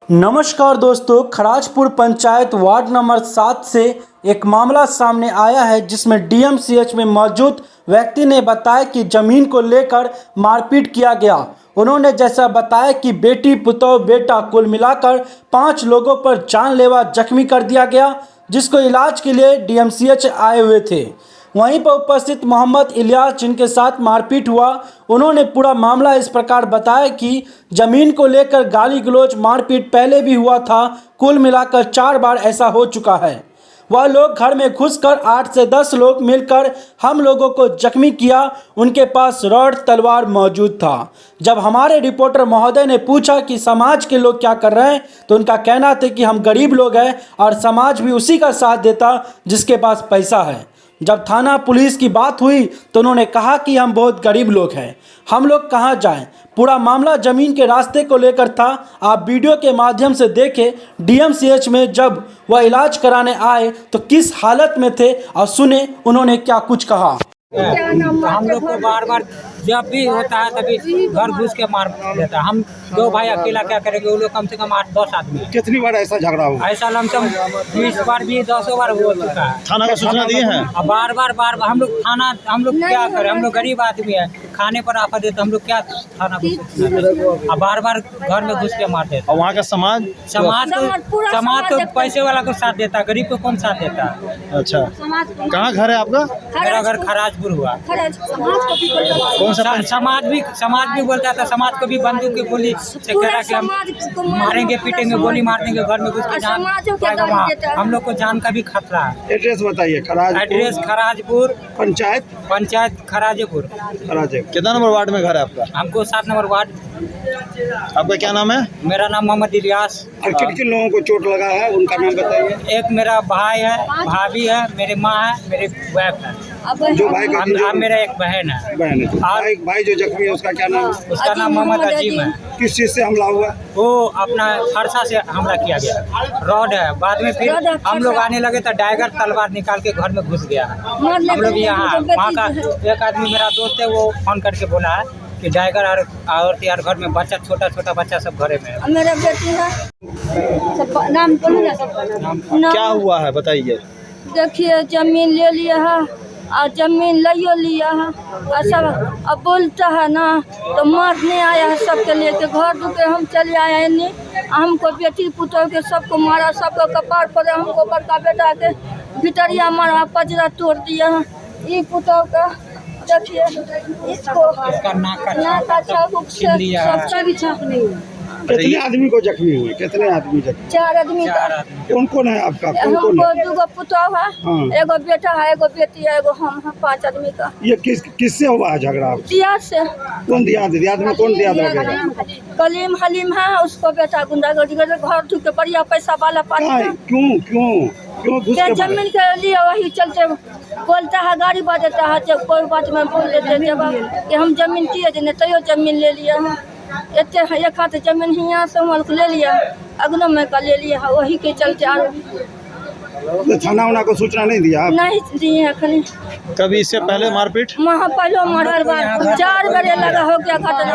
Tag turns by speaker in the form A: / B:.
A: नमस्कार दोस्तों, Kharajpur panchayat ward number 7 से एक मामला सामने आया है जिसमें डीएमसीएच में मौजूद व्यक्ति ने बताया कि ज़मीन को लेकर मारपीट किया गया। उन्होंने जैसा बताया कि बेटी पुतौह बेटा कुल मिलाकर 5 लोगों पर जानलेवा जख्मी कर दिया गया, जिसको इलाज के लिए डीएमसीएच आए हुए थे। वहीं पर उपस्थित मोहम्मद इलियास जिनके साथ मारपीट हुआ, उन्होंने पूरा मामला इस प्रकार बताया कि ज़मीन को लेकर गाली गलौज मारपीट पहले भी हुआ था। कुल मिलाकर 4 बार ऐसा हो चुका है। वह लोग घर में घुसकर 8 से 10 लोग मिलकर हम लोगों को जख्मी किया। उनके पास रॉड तलवार मौजूद था। जब हमारे रिपोर्टर महोदय ने पूछा कि समाज के लोग क्या कर रहे हैं, तो उनका कहना था कि हम गरीब लोग हैं और समाज भी उसी का साथ देता जिसके पास पैसा है। जब थाना पुलिस की बात हुई तो उन्होंने कहा कि हम बहुत गरीब लोग हैं, हम लोग कहाँ जाएं। पूरा मामला ज़मीन के रास्ते को लेकर था। आप वीडियो के माध्यम से देखें डीएमसीएच में जब वह इलाज कराने आए तो किस हालत में थे, और सुने उन्होंने क्या कुछ कहा।
B: हम लोग को बार बार जब भी होता है तभी घर घुस के मार देता है। हम 2 भाई अकेला क्या करेंगे, वो लोग कम से कम 8-10 आदमी।
C: कितनी बार ऐसा झगड़ा हुआ?
B: ऐसा लमसम 20 बार भी 10 बार हो चुका है।
C: थाना का सूचना दिए हैं?
B: बार बार हम लोग थाना, हम लोग क्या करें, हम लोग गरीब आदमी है, खाने पर आफत देते, हम लोग क्या थाना को बार बार घर में घुस के मार देते।
C: और वहाँ का समाज
B: तो पैसे वाला को साथ देता, गरीब को कौन साथ देता।
C: अच्छा, कहाँ घर है आपका?
B: मेरा घर खराजपुर हुआ।
C: कौन सा
B: समाज भी बोलता था, समाज को भी बंदूक की गोली से करा के हम मारेंगे, पीटेंगे, गोली मार देंगे, घर में घुस के जान हम लोग को जान का भी खतरा है।
C: एड्रेस बताइए।
B: एड्रेस खराजपुर पंचायत खराजपुर।
C: कितना नंबर वार्ड में घर है आपका?
B: हमको 7 नंबर वार्ड।
C: आपका क्या नाम है?
B: मेरा नाम मोहम्मद इलियास।
C: और किन लोगों को चोट लगा है उनका नाम बताइए।
B: एक मेरा भाई है, भाभी है, मेरी माँ है, मेरी वाइफ है।
C: जो भाई का
B: मेरा एक बहन है।
C: और भाई जो जख्मी है उसका क्या नाम?
B: उसका नाम मोहम्मद अजीम है।
C: किस चीज से हमला हुआ?
B: वो अपना फरसा से हमला किया गया, रॉड है। बाद में फिर हम लोग आने लगे तो डायगर तलवार निकाल के घर में घुस गया। हम लोग यहाँ वहाँ का एक आदमी मेरा दोस्त है, वो फोन करके बोला है कि डायगर और यार घर में बच्चा, छोटा बच्चा सब घरे में है।
D: मेरा बेटी है। नाम
C: क्या हुआ है बताइए।
D: देखिए, जमीन ले लिया है और जमीन लियो लिया है और सब अब बोलता है ना तो मारने आया है सबके लेके। घर दुके हम चले आए हैं, नहीं हमको बेटी पुतौह के सबको मारा, सबको कपार पर, हमको बड़का बेटा के भितरिया मारा, पजरा तोड़ दिया है। ये पुतौह का देखिए, इसको नाक का छाप भी छाप नहीं है।
C: कितने आदमी को जख्मी हुए? कितने आदमी जख्मी?
D: 4 आदमी।
C: कौन है आपका?
D: हमको 2 पुतौह है, एगो बेटा है, एगो बेटी है, एगो हम है। 5 आदमी का।
C: ये किससे हुआ है झगड़ा?
D: दियाद से।
C: कौन दियाद में कौन दियाद रखेगा?
D: कलीम हलीम है, उसको बेटा गुंडागर्दी कर घर के बढ़िया पैसा वाला पास।
C: क्यों घुस के
D: जमीन के लिए वही चलते बोलता है, गाड़ी बजाता है, जब कोई बात में बोल देते जब कि हम जमीन किए देने तो जमीन ले लिया है। इतने एक हाथ जमीन यहाँ से ले लिया, अगनो में का ले लिया है, वही के चलते।
C: थाना को सूचना नहीं दिया?
D: नहीं दिए अखनी।
C: कभी इससे पहले मारपीट?
D: वहाँ पहले 4 बार लगा हो गया घटना।